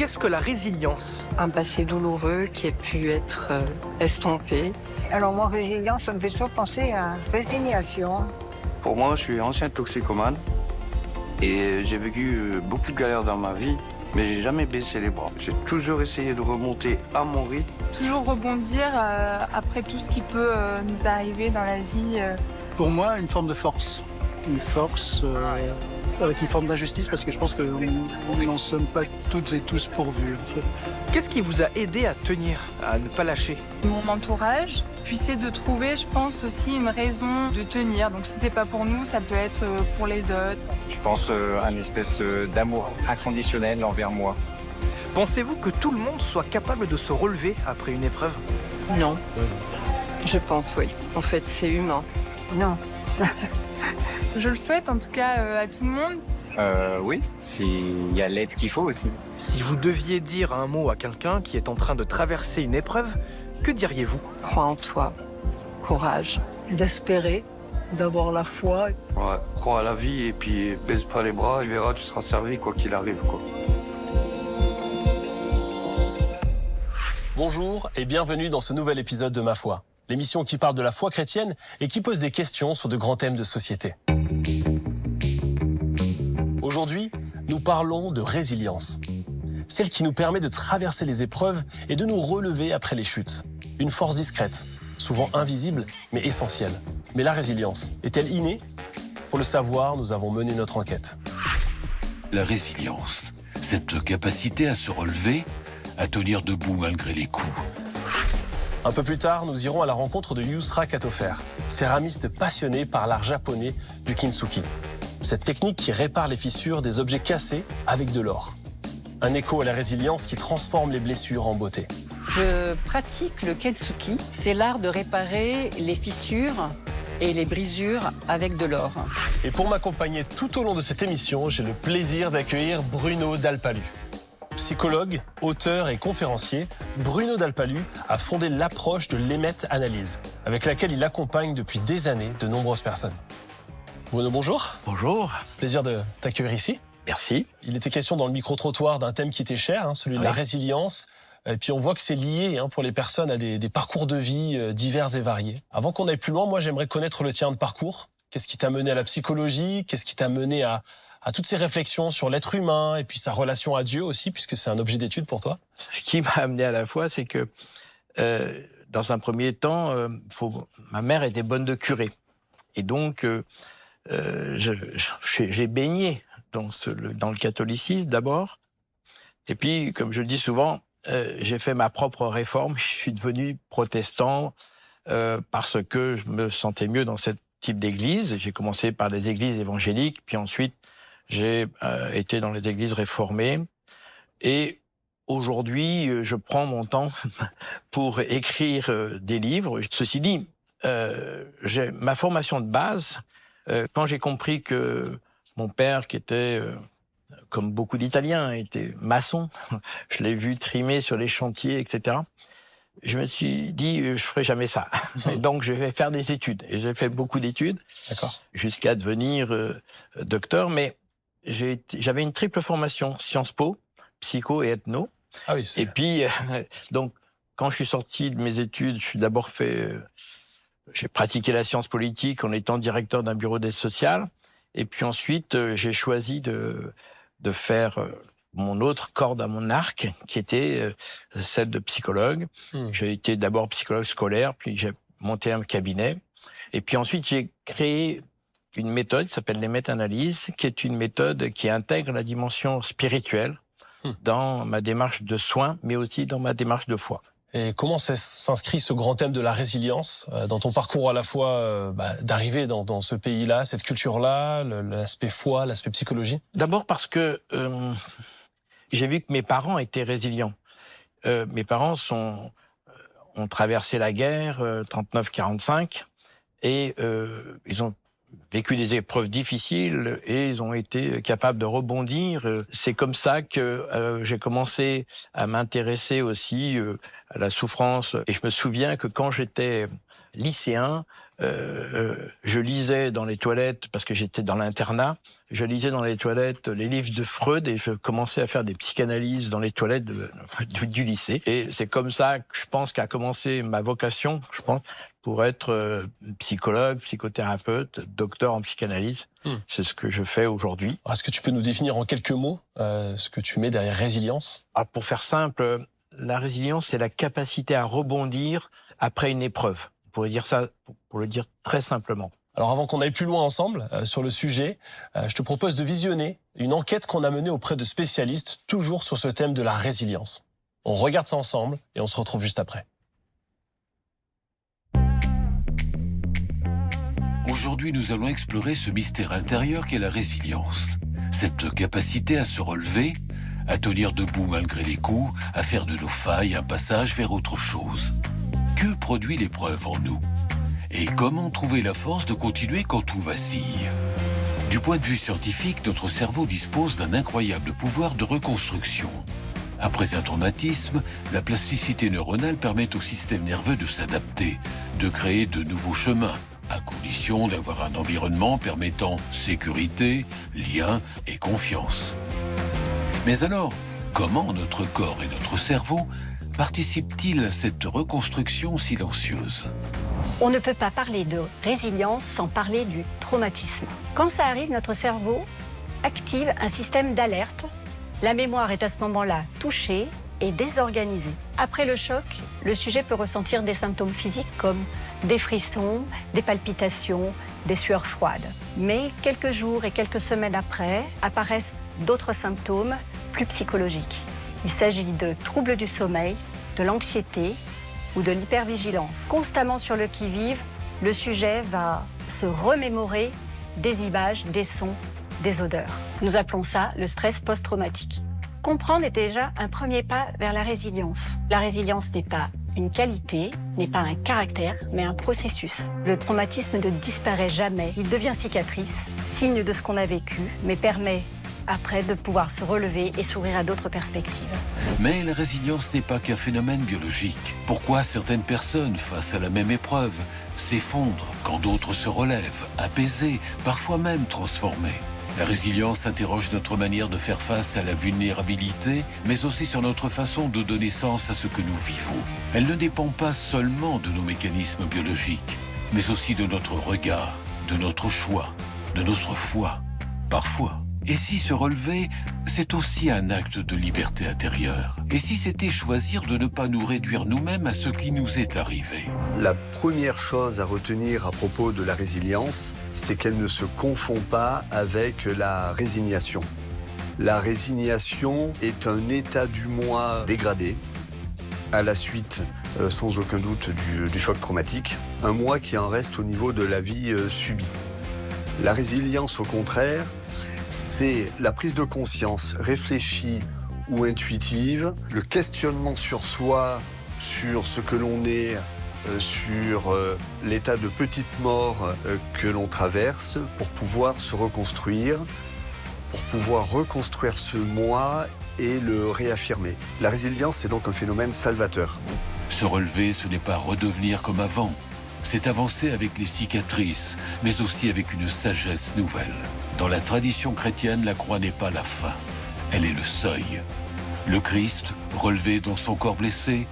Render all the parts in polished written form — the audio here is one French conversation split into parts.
qu'est-ce que la résilience? Un passé douloureux qui a pu être estompé. Alors, moi, résilience, ça me fait toujours penser à résignation. Pour moi, je suis ancien toxicomane et j'ai vécu beaucoup de galères dans ma vie, mais j'ai jamais baissé les bras. J'ai toujours essayé de remonter à mon rythme. Toujours rebondir après tout ce qui peut nous arriver dans la vie. Pour moi, une forme de force. Une force avec une forme d'injustice, parce que je pense que nous n'en sommes pas toutes et tous pourvus. En fait. Qu'est-ce qui vous a aidé à tenir, à ne pas lâcher? Mon entourage, puis c'est de trouver, je pense, aussi une raison de tenir. Donc si c'est pas pour nous, ça peut être pour les autres. Je pense à une espèce d'amour inconditionnel envers moi. Pensez-vous que tout le monde soit capable de se relever après une épreuve? Non. Je pense, oui. En fait, c'est humain. Non. Je le souhaite en tout cas à tout le monde. Oui, s'il y a l'aide qu'il faut aussi. Si vous deviez dire un mot à quelqu'un qui est en train de traverser une épreuve, que diriez-vous? Crois en toi. Courage. D'espérer, d'avoir la foi. Ouais, crois à la vie et puis baisse pas les bras, il verra, tu seras servi quoi qu'il arrive, quoi. Bonjour et bienvenue dans ce nouvel épisode de Ma Foi, l'émission qui parle de la foi chrétienne et qui pose des questions sur de grands thèmes de société. Aujourd'hui, nous parlons de résilience, celle qui nous permet de traverser les épreuves et de nous relever après les chutes. Une force discrète, souvent invisible, mais essentielle. Mais la résilience, est-elle innée? Pour le savoir, nous avons mené notre enquête. La résilience, cette capacité à se relever, à tenir debout malgré les coups. Un peu plus tard, nous irons à la rencontre de Yusra Katofer, céramiste passionné par l'art japonais du kintsugi. Cette technique qui répare les fissures des objets cassés avec de l'or. Un écho à la résilience qui transforme les blessures en beauté. Je pratique le kintsugi, c'est l'art de réparer les fissures et les brisures avec de l'or. Et pour m'accompagner tout au long de cette émission, j'ai le plaisir d'accueillir Bruno Dalpalu. Psychologue, auteur et conférencier, Bruno Dalpalu a fondé l'approche de l'EMET-analyse, avec laquelle il accompagne depuis des années de nombreuses personnes. Bruno, bonjour. Bonjour. Plaisir de t'accueillir ici. Merci. Il était question dans le micro-trottoir d'un thème qui t'est cher, celui de la résilience. Et puis on voit que c'est lié pour les personnes à des parcours de vie divers et variés. Avant qu'on aille plus loin, moi j'aimerais connaître le tien de parcours. Qu'est-ce qui t'a mené à la psychologie? Qu'est-ce qui t'a mené à toutes ces réflexions sur l'être humain et puis sa relation à Dieu aussi, puisque c'est un objet d'étude pour toi? Ce qui m'a amené à la foi, c'est que dans un premier temps, ma mère était bonne de curé. Et donc, j'ai baigné dans le catholicisme d'abord. Et puis, comme je le dis souvent, j'ai fait ma propre réforme. Je suis devenu protestant parce que je me sentais mieux dans ce type d'église. J'ai commencé par les églises évangéliques, puis ensuite j'ai été dans les églises réformées. Et aujourd'hui, je prends mon temps pour écrire des livres. Ceci dit, j'ai ma formation de base. Quand j'ai compris que mon père, qui était, comme beaucoup d'Italiens, était maçon, je l'ai vu trimer sur les chantiers, etc., je me suis dit, je ferai jamais ça. Et donc, je vais faire des études. Et j'ai fait beaucoup d'études, jusqu'à devenir docteur. Mais j'avais une triple formation, Sciences Po, psycho et ethno. Ah oui, et puis, donc, quand je suis sorti de mes études, je suis d'abord j'ai pratiqué la science politique en étant directeur d'un bureau d'aide sociale. Et puis ensuite, j'ai choisi de faire mon autre corde à mon arc, qui était celle de psychologue. J'ai été d'abord psychologue scolaire, puis j'ai monté un cabinet. Et puis ensuite, j'ai créé une méthode qui s'appelle l'EMET-analyse, qui est une méthode qui intègre la dimension spirituelle dans ma démarche de soins, mais aussi dans ma démarche de foi. Et comment s'inscrit ce grand thème de la résilience dans ton parcours à la fois d'arriver dans ce pays-là, cette culture-là, l'aspect foi, l'aspect psychologie? D'abord parce que j'ai vu que mes parents étaient résilients. Mes parents ont traversé la guerre 39-45 et ils ont vécu des épreuves difficiles et ils ont été capables de rebondir. C'est comme ça que j'ai commencé à m'intéresser aussi à la souffrance. Et je me souviens que quand j'étais lycéen, je lisais dans les toilettes, parce que j'étais dans l'internat, je lisais dans les toilettes les livres de Freud et je commençais à faire des psychanalyses dans les toilettes du lycée. Et c'est comme ça que je pense qu'a commencé ma vocation, je pense, pour être psychologue, psychothérapeute, docteur en psychanalyse. C'est ce que je fais aujourd'hui. Est-ce que tu peux nous définir en quelques mots ce que tu mets derrière résilience? Pour faire simple, la résilience, c'est la capacité à rebondir après une épreuve. On pourrait dire ça, pour le dire très simplement. Alors avant qu'on aille plus loin ensemble sur le sujet, je te propose de visionner une enquête qu'on a menée auprès de spécialistes, toujours sur ce thème de la résilience. On regarde ça ensemble et on se retrouve juste après. Aujourd'hui, nous allons explorer ce mystère intérieur qu'est la résilience. Cette capacité à se relever, à tenir debout malgré les coups, à faire de nos failles un passage vers autre chose. Que produit l'épreuve en nous? Et comment trouver la force de continuer quand tout vacille? Du point de vue scientifique, notre cerveau dispose d'un incroyable pouvoir de reconstruction. Après un traumatisme, la plasticité neuronale permet au système nerveux de s'adapter, de créer de nouveaux chemins, à condition d'avoir un environnement permettant sécurité, lien et confiance. Mais alors, comment notre corps et notre cerveau participent-ils à cette reconstruction silencieuse? On ne peut pas parler de résilience sans parler du traumatisme. Quand ça arrive, notre cerveau active un système d'alerte. La mémoire est à ce moment-là touchée et désorganisée. Après le choc, le sujet peut ressentir des symptômes physiques comme des frissons, des palpitations, des sueurs froides. Mais quelques jours et quelques semaines après, apparaissent d'autres symptômes plus psychologiques. Il s'agit de troubles du sommeil, de l'anxiété ou de l'hypervigilance. Constamment sur le qui-vive, le sujet va se remémorer des images, des sons, des odeurs. Nous appelons ça le stress post-traumatique. Comprendre est déjà un premier pas vers la résilience. La résilience n'est pas une qualité, n'est pas un caractère, mais un processus. Le traumatisme ne disparaît jamais. Il devient cicatrice, signe de ce qu'on a vécu, mais permet après de pouvoir se relever et s'ouvrir à d'autres perspectives. Mais la résilience n'est pas qu'un phénomène biologique. Pourquoi certaines personnes, face à la même épreuve, s'effondrent quand d'autres se relèvent, apaisées, parfois même transformées? La résilience interroge notre manière de faire face à la vulnérabilité, mais aussi sur notre façon de donner sens à ce que nous vivons. Elle ne dépend pas seulement de nos mécanismes biologiques, mais aussi de notre regard, de notre choix, de notre foi, parfois. Et si se relever, c'est aussi un acte de liberté intérieure? Et si c'était choisir de ne pas nous réduire nous-mêmes à ce qui nous est arrivé? La première chose à retenir à propos de la résilience, c'est qu'elle ne se confond pas avec la résignation. La résignation est un état du moi dégradé, à la suite, sans aucun doute, du choc traumatique. Un moi qui en reste au niveau de la vie subie. La résilience, au contraire, c'est la prise de conscience réfléchie ou intuitive, le questionnement sur soi, sur ce que l'on est, sur l'état de petite mort que l'on traverse pour pouvoir se reconstruire, pour pouvoir reconstruire ce moi et le réaffirmer. La résilience, c'est donc un phénomène salvateur. Se relever, ce n'est pas redevenir comme avant. C'est avancer avec les cicatrices, mais aussi avec une sagesse nouvelle. Dans la tradition chrétienne, la croix n'est pas la fin, elle est le seuil. Le Christ, relevé dans son corps blessé,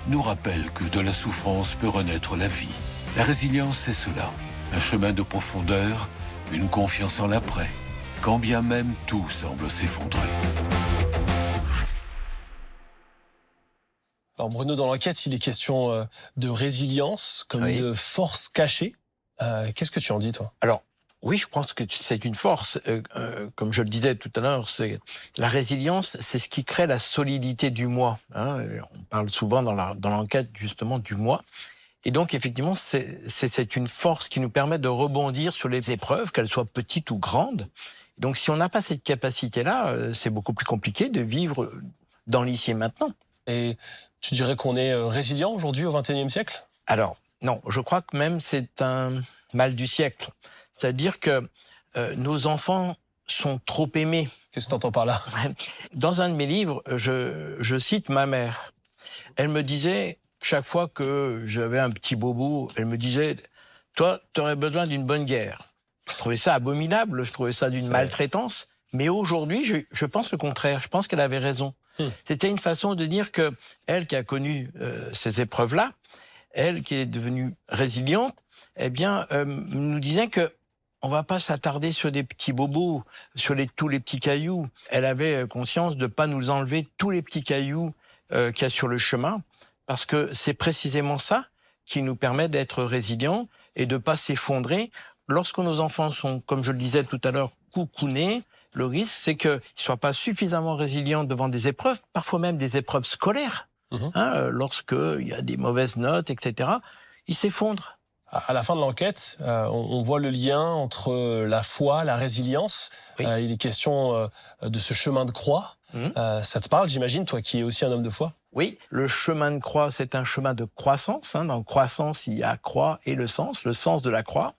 nous rappelle que de la souffrance peut renaître la vie. La résilience, c'est cela, un chemin de profondeur, une confiance en l'après, quand bien même tout semble s'effondrer. Alors Bruno, dans l'enquête, il est question de résilience comme une force cachée. Qu'est-ce que tu en dis, toi? Alors, oui, je pense que c'est une force. Comme je le disais tout à l'heure, la résilience, c'est ce qui crée la solidité du moi. Hein. On parle souvent dans l'enquête justement du moi. Et donc, effectivement, c'est une force qui nous permet de rebondir sur les épreuves, qu'elles soient petites ou grandes. Donc, si on n'a pas cette capacité-là, c'est beaucoup plus compliqué de vivre dans l'ici et maintenant. Et tu dirais qu'on est résilient aujourd'hui au XXIe siècle? Alors, non, je crois que même c'est un mal du siècle. C'est-à-dire que nos enfants sont trop aimés. Qu'est-ce que tu entends par là? Dans un de mes livres, je cite ma mère. Elle me disait, chaque fois que j'avais un petit bobo, elle me disait, toi, tu aurais besoin d'une bonne guerre. Je trouvais ça abominable, je trouvais ça d'une maltraitance. Mais aujourd'hui, je pense le contraire. Je pense qu'elle avait raison. C'était une façon de dire que elle qui a connu ces épreuves-là, elle qui est devenue résiliente, eh bien, nous disait que on va pas s'attarder sur des petits bobos, sur tous les petits cailloux. Elle avait conscience de pas nous enlever tous les petits cailloux qu'il y a sur le chemin, parce que c'est précisément ça qui nous permet d'être résilients et de pas s'effondrer. Lorsque nos enfants sont, comme je le disais tout à l'heure, coucounés, le risque, c'est qu'ils ne soient pas suffisamment résilients devant des épreuves, parfois même des épreuves scolaires. Lorsqu'il y a des mauvaises notes, etc., ils s'effondrent. À la fin de l'enquête, on voit le lien entre la foi, la résilience. Il est question de ce chemin de croix. Ça te parle, j'imagine, toi qui es aussi un homme de foi? Oui, le chemin de croix, c'est un chemin de croissance. Dans croissance, il y a croix et le sens de la croix.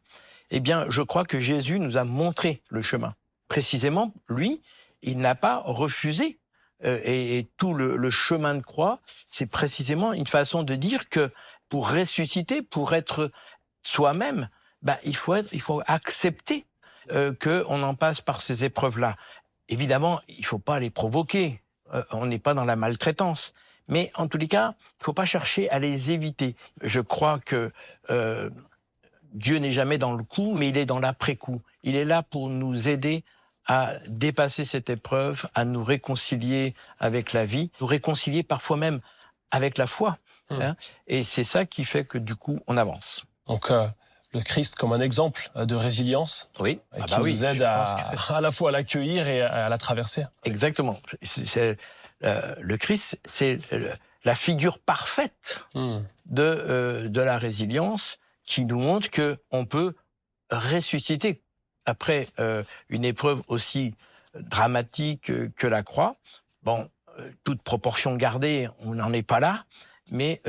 Eh bien, je crois que Jésus nous a montré le chemin. Précisément, lui, il n'a pas refusé. Et tout le chemin de croix, c'est précisément une façon de dire que pour ressusciter, pour être soi-même, il faut accepter qu'on en passe par ces épreuves-là. Évidemment, il ne faut pas les provoquer. On n'est pas dans la maltraitance. Mais en tous les cas, il ne faut pas chercher à les éviter. Je crois que Dieu n'est jamais dans le coup, mais il est dans l'après-coup. Il est là pour nous aider à dépasser cette épreuve, à nous réconcilier avec la vie, nous réconcilier parfois même avec la foi. Et c'est ça qui fait que du coup, on avance. Donc, le Christ comme un exemple de résilience, qui nous aide à la fois à l'accueillir et à la traverser. Exactement. Le Christ, c'est la figure parfaite de la résilience qui nous montre qu'on peut ressusciter après une épreuve aussi dramatique que la croix. Bon, toute proportion gardée, on n'en est pas là, mais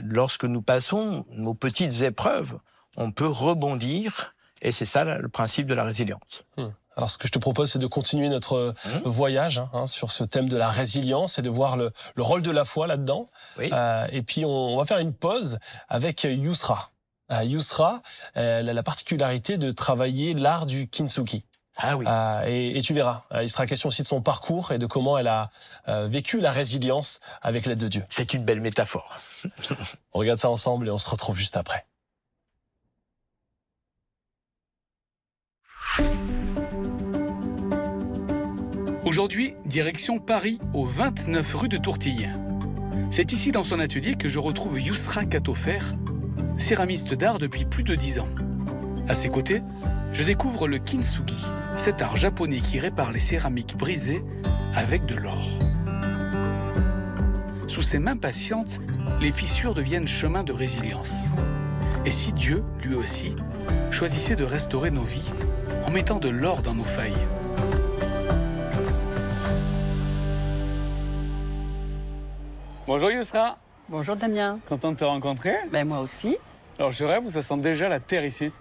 lorsque nous passons nos petites épreuves, on peut rebondir, et c'est ça le principe de la résilience. Alors, ce que je te propose, c'est de continuer notre voyage sur ce thème de la résilience et de voir le rôle de la foi là-dedans. Et puis, on va faire une pause avec Yousra. Yousra, elle a la particularité de travailler l'art du kintsugi. Ah oui. Et tu verras, il sera question aussi de son parcours et de comment elle a vécu la résilience avec l'aide de Dieu. C'est une belle métaphore. On regarde ça ensemble et on se retrouve juste après. Aujourd'hui, direction Paris, au 29 rue de Tourtille. C'est ici, dans son atelier, que je retrouve Yousra Katofer, céramiste d'art depuis plus de 10 ans. À ses côtés, je découvre le kintsugi, cet art japonais qui répare les céramiques brisées avec de l'or. Sous ses mains patientes, les fissures deviennent chemin de résilience. Et si Dieu, lui aussi, choisissait de restaurer nos vies en mettant de l'or dans nos failles? Bonjour Yousra. Bonjour Damien. Content de te rencontrer. Moi aussi. Alors je rêve, ça sent déjà la terre ici.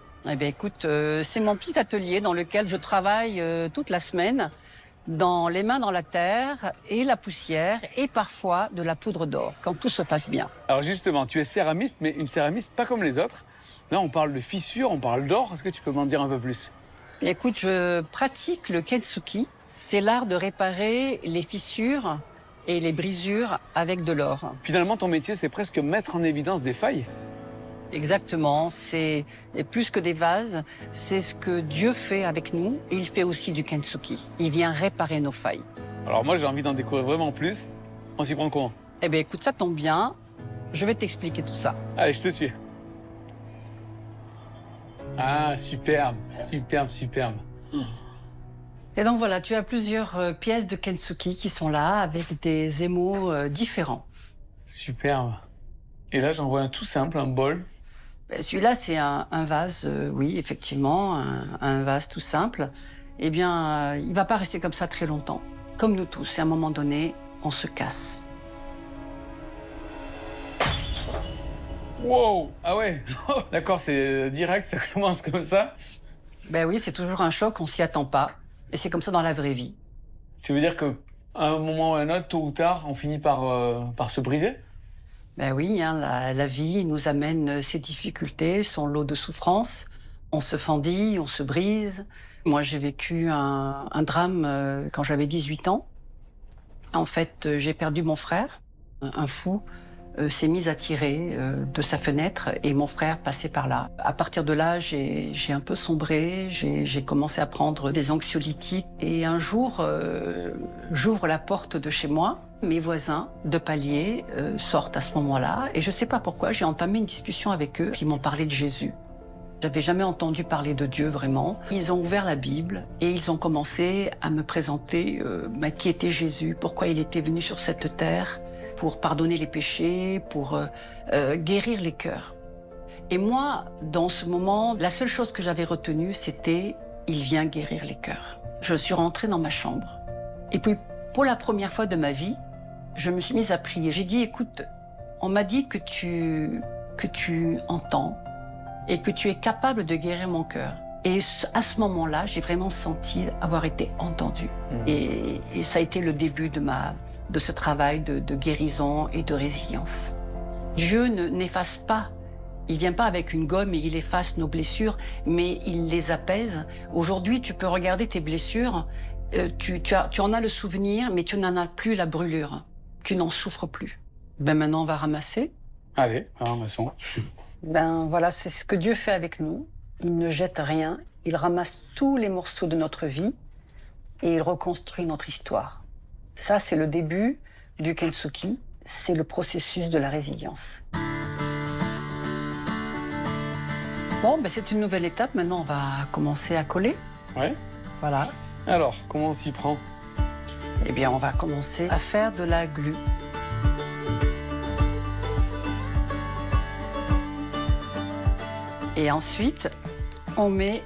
Écoute, c'est mon petit atelier dans lequel je travaille toute la semaine, dans les mains dans la terre et la poussière et parfois de la poudre d'or, quand tout se passe bien. Alors justement, tu es céramiste, mais une céramiste pas comme les autres. Là, on parle de fissures, on parle d'or. Est-ce que tu peux m'en dire un peu plus? Écoute, je pratique le kintsugi. C'est l'art de réparer les fissures et les brisures avec de l'or. Finalement, ton métier, c'est presque mettre en évidence des failles. Exactement, c'est plus que des vases, c'est ce que Dieu fait avec nous. Et il fait aussi du kintsugi. Il vient réparer nos failles. Alors moi, j'ai envie d'en découvrir vraiment plus. On s'y prend comment? Écoute, ça tombe bien. Je vais t'expliquer tout ça. Allez, je te suis. Ah, superbe, superbe, superbe. Et donc voilà, tu as plusieurs pièces de kintsugi qui sont là, avec des émaux différents. Superbe. Et là, j'en vois un tout simple, un bol. Celui-là, c'est un vase, oui, effectivement, un vase tout simple. Eh bien, il ne va pas rester comme ça très longtemps. Comme nous tous, à un moment donné, on se casse. Wow! Ah ouais. D'accord, c'est direct, ça commence comme ça. Oui, c'est toujours un choc, on s'y attend pas. Et c'est comme ça dans la vraie vie. Tu veux dire qu'à un moment ou à un autre, tôt ou tard, on finit par se briser? Ben oui, hein, la vie nous amène ses difficultés, son lot de souffrances. On se fendit, on se brise. Moi, j'ai vécu un drame quand j'avais 18 ans. En fait, j'ai perdu mon frère. Un fou s'est mis à tirer de sa fenêtre et mon frère passait par là. À partir de là, j'ai un peu sombré, j'ai commencé à prendre des anxiolytiques. Et un jour, j'ouvre la porte de chez moi. Mes voisins de palier sortent à ce moment-là. Et je ne sais pas pourquoi, j'ai entamé une discussion avec eux. Ils m'ont parlé de Jésus. J'avais jamais entendu parler de Dieu vraiment. Ils ont ouvert la Bible et ils ont commencé à me présenter qui était Jésus, pourquoi il était venu sur cette terre, pour pardonner les péchés, pour guérir les cœurs. Et moi, dans ce moment, la seule chose que j'avais retenue, c'était « il vient guérir les cœurs ». Je suis rentrée dans ma chambre. Et puis, pour la première fois de ma vie, je me suis mise à prier. J'ai dit « écoute, on m'a dit que tu entends et que tu es capable de guérir mon cœur ». Et à ce moment-là, j'ai vraiment senti avoir été entendue. Et ça a été le début de ce travail de guérison et de résilience. Dieu n'efface pas. Il vient pas avec une gomme et il efface nos blessures, mais il les apaise. Aujourd'hui, tu peux regarder tes blessures, tu en as le souvenir, mais tu n'en as plus la brûlure. Tu n'en souffres plus. Ben maintenant, on va ramasser. Allez, ramassons. Ben voilà, c'est ce que Dieu fait avec nous. Il ne jette rien, il ramasse tous les morceaux de notre vie et il reconstruit notre histoire. Ça, c'est le début du Kintsugi, c'est le processus de la résilience. Bon, ben c'est une nouvelle étape. Maintenant, on va commencer à coller. Ouais. Voilà. Alors, comment on s'y prend? Eh bien, on va commencer à faire de la glu. Et ensuite, on met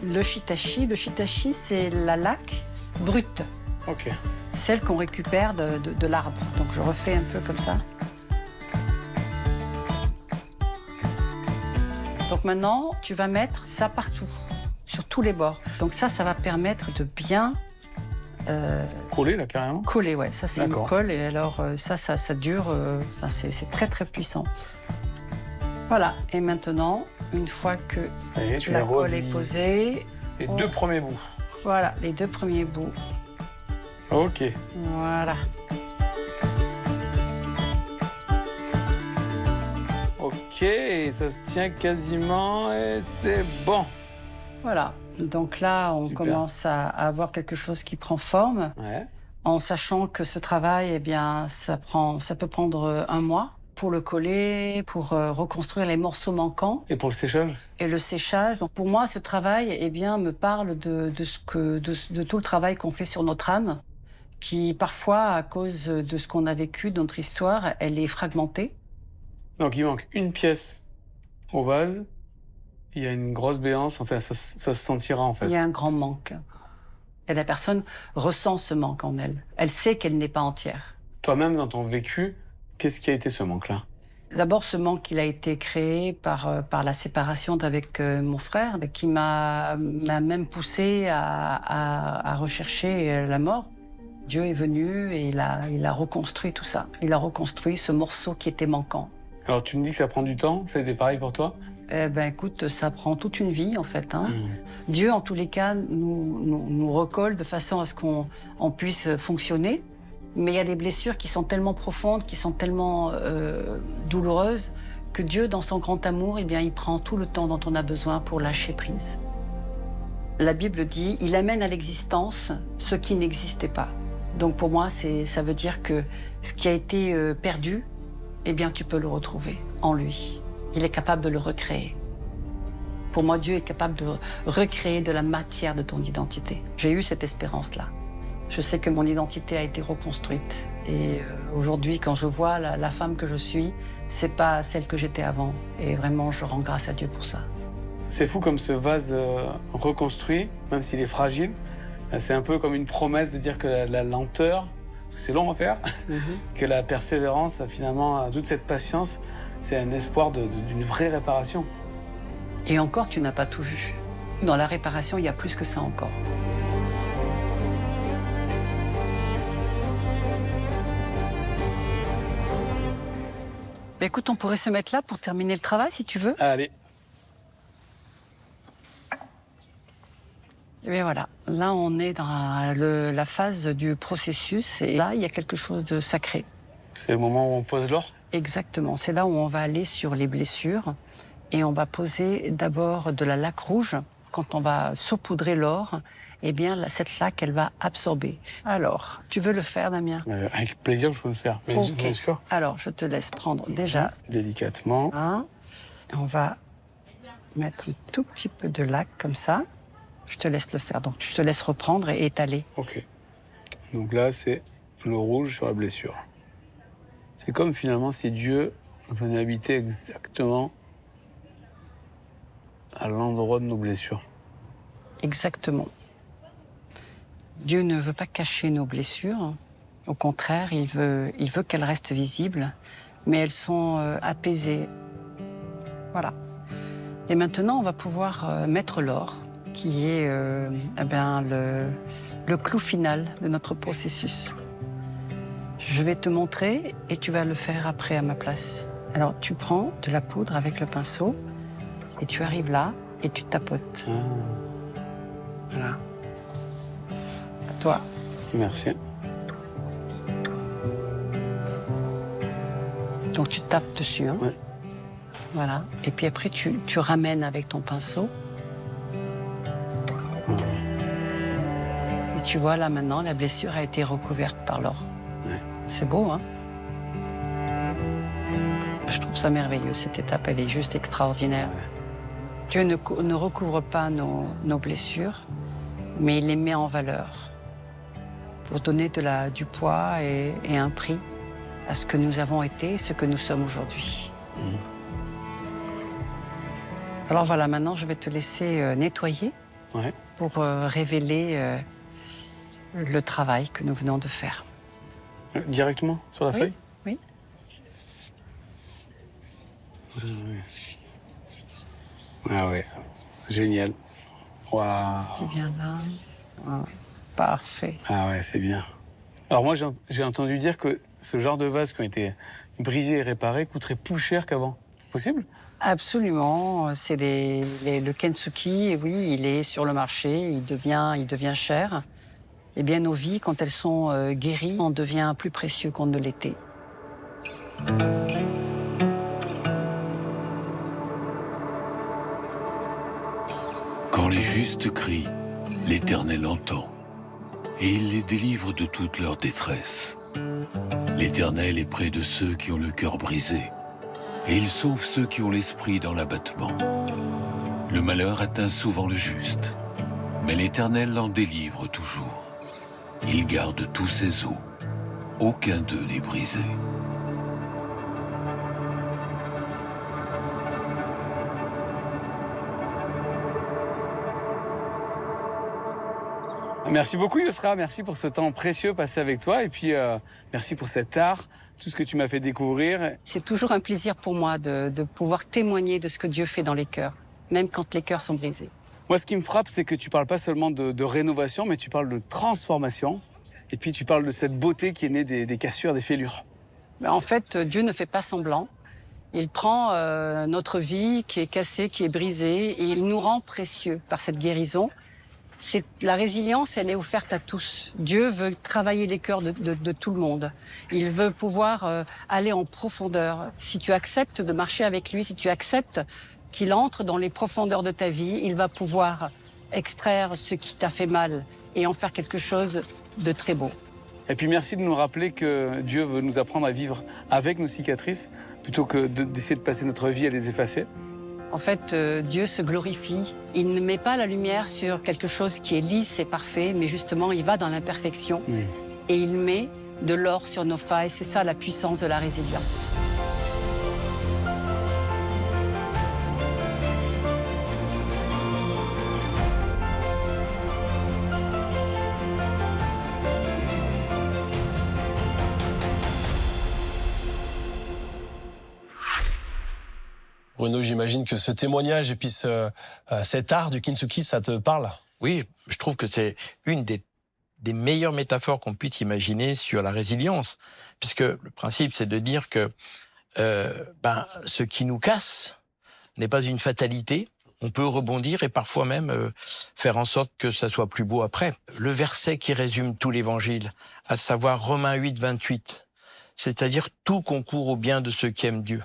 le shitashi. Le shitashi, c'est la laque brute. Ok. Celle qu'on récupère de l'arbre. Donc, je refais un peu comme ça. Donc maintenant, tu vas mettre ça partout, sur tous les bords. Donc ça va permettre de bien... coller, là, carrément? Coller, ouais. Ça, c'est une colle. Et alors, ça dure... c'est très, très puissant. Voilà. Et maintenant, une fois que la colle est posée... Les deux premiers bouts. Voilà, les deux premiers bouts. Ok. Voilà. Ok, ça se tient quasiment et c'est bon. Voilà. Donc là, on commence à avoir quelque chose qui prend forme. Ouais. En sachant que ce travail, eh bien, ça peut prendre 1 mois pour le coller, pour reconstruire les morceaux manquants. Et pour le séchage? Et le séchage. Donc pour moi, ce travail, eh bien, me parle de tout le travail qu'on fait sur notre âme, qui parfois, à cause de ce qu'on a vécu, de notre histoire, elle est fragmentée. Donc il manque une pièce au vase, il y a une grosse béance, enfin ça se sentira en fait. Il y a un grand manque. Et la personne ressent ce manque en elle. Elle sait qu'elle n'est pas entière. Toi-même, dans ton vécu, qu'est-ce qui a été ce manque-là? D'abord, ce manque, il a été créé par la séparation avec mon frère, qui m'a même poussé à rechercher la mort. Dieu est venu et il a reconstruit tout ça. Il a reconstruit ce morceau qui était manquant. Alors tu me dis que ça prend du temps, ça a été pareil pour toi? Écoute, ça prend toute une vie en fait. Dieu, en tous les cas, nous recolle de façon à ce qu'on puisse fonctionner. Mais il y a des blessures qui sont tellement profondes, qui sont tellement douloureuses, que Dieu, dans son grand amour, eh bien, il prend tout le temps dont on a besoin pour lâcher prise. La Bible dit, il amène à l'existence ce qui n'existait pas. Donc pour moi, ça veut dire que ce qui a été perdu, eh bien, tu peux le retrouver en lui. Il est capable de le recréer. Pour moi, Dieu est capable de recréer de la matière de ton identité. J'ai eu cette espérance-là. Je sais que mon identité a été reconstruite. Et aujourd'hui, quand je vois la femme que je suis, c'est pas celle que j'étais avant. Et vraiment, je rends grâce à Dieu pour ça. C'est fou comme ce vase reconstruit, même s'il est fragile. C'est un peu comme une promesse de dire que la lenteur, parce que c'est long à faire, que la persévérance, finalement, toute cette patience, c'est un espoir d'une vraie réparation. Et encore, tu n'as pas tout vu. Dans la réparation, il y a plus que ça encore. Bah, écoute, on pourrait se mettre là pour terminer le travail, si tu veux. Allez. Et bien voilà, là on est dans la phase du processus et là il y a quelque chose de sacré. C'est le moment où on pose l'or? Exactement, c'est là où on va aller sur les blessures et on va poser d'abord de la laque rouge. Quand on va saupoudrer l'or, eh bien cette laque elle va absorber. Alors, tu veux le faire, Damien? Avec plaisir, je veux le faire. Mais Ok. bien sûr. Alors, je te laisse prendre déjà. Délicatement. Hein, on va mettre un tout petit peu de laque comme ça. Je te laisse le faire. Donc, je te laisse reprendre et étaler. Ok. Donc là, c'est le rouge sur la blessure. C'est comme finalement si Dieu venait habiter exactement à l'endroit de nos blessures. Exactement. Dieu ne veut pas cacher nos blessures. Au contraire, il veut qu'elles restent visibles, mais elles sont apaisées. Voilà. Et maintenant, on va pouvoir mettre l'or, qui est le clou final de notre processus. Je vais te montrer et tu vas le faire après à ma place. Alors, tu prends de la poudre avec le pinceau et tu arrives là et tu tapotes. Voilà. À toi. Merci. Donc, tu tapes dessus. Hein. Ouais. Voilà. Et puis après, tu ramènes avec ton pinceau. Et tu vois, là, maintenant, la blessure a été recouverte par l'or. Ouais. C'est beau, hein? Je trouve ça merveilleux, cette étape, elle est juste extraordinaire. Ouais. Dieu ne recouvre pas nos blessures, mais il les met en valeur pour donner du poids et un prix à ce que nous avons été et ce que nous sommes aujourd'hui. Alors voilà, maintenant, je vais te laisser nettoyer pour révéler le travail que nous venons de faire. Directement sur la feuille? Oui. Ah ouais, génial. Waouh. C'est bien là. Ah, parfait. Ah ouais, c'est bien. Alors moi, j'ai entendu dire que ce genre de vases qui ont été brisés et réparés coûterait plus cher qu'avant. Possible? Absolument. C'est le Kensuki, et oui, il est sur le marché, il devient cher. Eh bien, nos vies, quand elles sont guéries, on devient plus précieux qu'on ne l'était. Quand les justes crient, l'Éternel entend, et il les délivre de toute leur détresse. L'Éternel est près de ceux qui ont le cœur brisé, et il sauve ceux qui ont l'esprit dans l'abattement. Le malheur atteint souvent le juste, mais l'Éternel l'en délivre toujours. Il garde tous ses os, aucun d'eux n'est brisé. Merci beaucoup Yousra, merci pour ce temps précieux passé avec toi et puis merci pour cet art, tout ce que tu m'as fait découvrir. C'est toujours un plaisir pour moi de pouvoir témoigner de ce que Dieu fait dans les cœurs, même quand les cœurs sont brisés. Moi, ce qui me frappe, c'est que tu parles pas seulement de rénovation, mais tu parles de transformation. Et puis, tu parles de cette beauté qui est née des cassures, des fêlures. En fait, Dieu ne fait pas semblant. Il prend notre vie qui est cassée, qui est brisée, et il nous rend précieux par cette guérison. La résilience, elle est offerte à tous. Dieu veut travailler les cœurs de tout le monde. Il veut pouvoir aller en profondeur. Si tu acceptes de marcher avec lui, si tu acceptes qu'il entre dans les profondeurs de ta vie, il va pouvoir extraire ce qui t'a fait mal et en faire quelque chose de très beau. Et puis merci de nous rappeler que Dieu veut nous apprendre à vivre avec nos cicatrices plutôt que d'essayer de passer notre vie à les effacer. En fait, Dieu se glorifie. Il ne met pas la lumière sur quelque chose qui est lisse et parfait, mais justement, il va dans l'imperfection et il met de l'or sur nos failles. C'est ça la puissance de la résilience. Bruno, j'imagine que ce témoignage et puis cet art du kintsugi, ça te parle? Oui, je trouve que c'est une des meilleures métaphores qu'on puisse imaginer sur la résilience. Puisque le principe, c'est de dire que ce qui nous casse n'est pas une fatalité. On peut rebondir et parfois même faire en sorte que ça soit plus beau après. Le verset qui résume tout l'évangile, à savoir Romains 8, 28, c'est-à-dire tout concourt au bien de ceux qui aiment Dieu.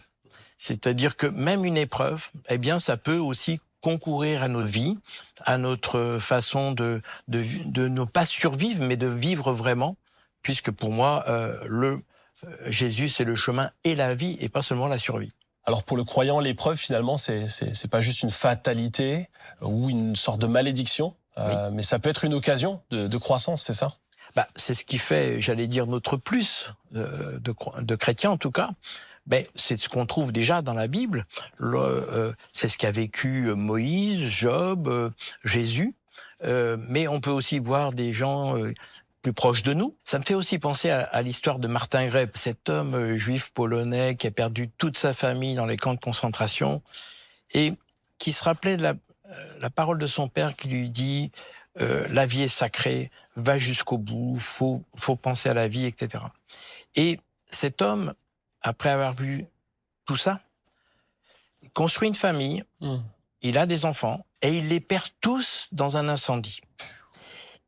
C'est-à-dire que même une épreuve, eh bien, ça peut aussi concourir à notre vie, à notre façon de ne pas survivre, mais de vivre vraiment, puisque pour moi, Jésus, c'est le chemin et la vie, et pas seulement la survie. Alors pour le croyant, l'épreuve, finalement, c'est pas juste une fatalité ou une sorte de malédiction, mais ça peut être une occasion de croissance, c'est ça ? C'est ce qui fait, j'allais dire, notre plus de chrétiens, en tout cas. C'est ce qu'on trouve déjà dans la Bible. C'est ce qu'a vécu Moïse, Job, Jésus. Mais on peut aussi voir des gens plus proches de nous. Ça me fait aussi penser à l'histoire de Martin Gray, cet homme juif polonais qui a perdu toute sa famille dans les camps de concentration et qui se rappelait de la parole de son père qui lui dit la vie est sacrée, va jusqu'au bout, faut penser à la vie, etc. Et cet homme, après avoir vu tout ça, il construit une famille, il a des enfants, et il les perd tous dans un incendie.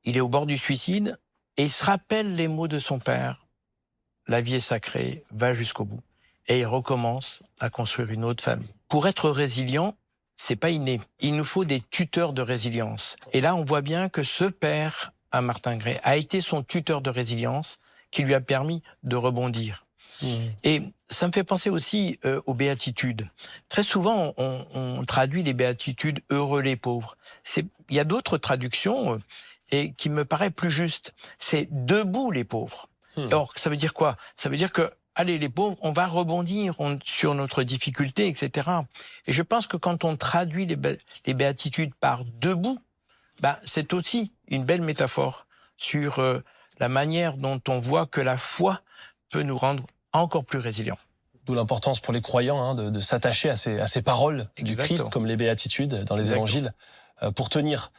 Il est au bord du suicide, et il se rappelle les mots de son père, « La vie est sacrée, va jusqu'au bout ». Et il recommence à construire une autre famille. Pour être résilient, c'est pas inné. Il nous faut des tuteurs de résilience. Et là, on voit bien que ce père, à Martin Gray, a été son tuteur de résilience qui lui a permis de rebondir. Et ça me fait penser aussi aux béatitudes. Très souvent, on traduit les béatitudes « heureux les pauvres ». Il y a d'autres traductions et qui me paraît plus juste. C'est « debout les pauvres ». Alors, ça veut dire quoi? Ça veut dire que, allez, les pauvres, on va rebondir sur notre difficulté, etc. Et je pense que quand on traduit les béatitudes par « debout », c'est aussi une belle métaphore sur la manière dont on voit que la foi peut nous rendre encore plus résilients. D'où l'importance pour les croyants de s'attacher à ces paroles du Christ, comme les béatitudes dans les évangiles, pour tenir.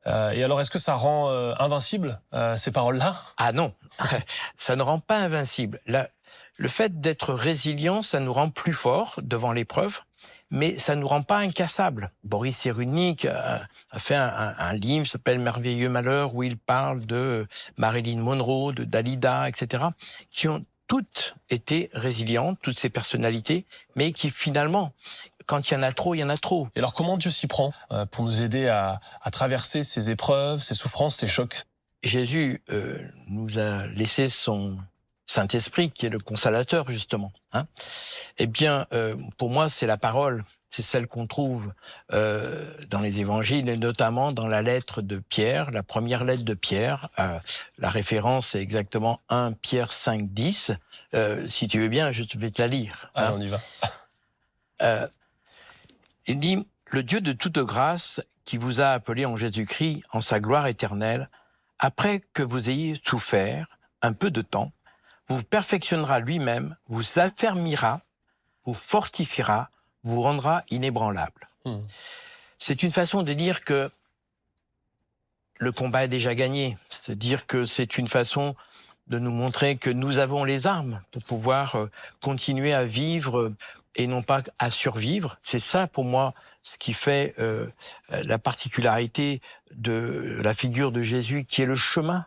Et alors, est-ce que ça rend invincible ces paroles-là? Ah non, ça ne rend pas invincible. Le fait d'être résilient, ça nous rend plus forts devant l'épreuve, mais ça ne nous rend pas incassables. Boris Cyrulnik a fait un livre qui s'appelle « Merveilleux malheur » où il parle de Marilyn Monroe, de Dalida, etc., qui ont toutes été résilientes, toutes ces personnalités, mais qui finalement, quand il y en a trop, il y en a trop. Et alors comment Dieu s'y prend pour nous aider à traverser ces épreuves, ces souffrances, ces chocs? Jésus nous a laissé son Saint-Esprit, qui est le consolateur, justement. Eh bien, pour moi, c'est la parole. C'est celle qu'on trouve dans les évangiles, et notamment dans la lettre de Pierre, la première lettre de Pierre. La référence est exactement 1 Pierre 5, 10. Si tu veux bien, je vais te la lire. Ah, on y va. Il dit « Le Dieu de toute grâce, qui vous a appelé en Jésus-Christ en sa gloire éternelle, après que vous ayez souffert un peu de temps, vous perfectionnera lui-même, vous affermira, vous fortifiera, vous rendra inébranlable. C'est une façon de dire que le combat est déjà gagné. C'est-à-dire que c'est une façon de nous montrer que nous avons les armes pour pouvoir continuer à vivre et non pas à survivre. C'est ça, pour moi, ce qui fait la particularité de la figure de Jésus, qui est le chemin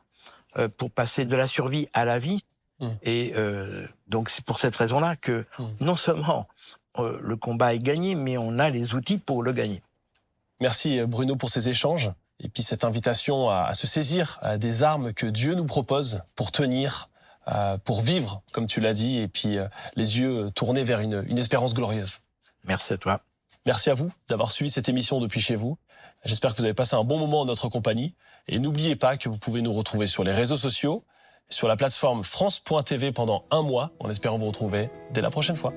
pour passer de la survie à la vie. Et donc, c'est pour cette raison-là que non seulement le combat est gagné, mais on a les outils pour le gagner. Merci Bruno pour ces échanges et puis cette invitation à se saisir des armes que Dieu nous propose pour tenir, pour vivre, comme tu l'as dit, et puis les yeux tournés vers une espérance glorieuse. Merci à toi. Merci à vous d'avoir suivi cette émission depuis chez vous. J'espère que vous avez passé un bon moment en notre compagnie. Et n'oubliez pas que vous pouvez nous retrouver sur les réseaux sociaux, sur la plateforme France.tv pendant un mois, en espérant vous retrouver dès la prochaine fois.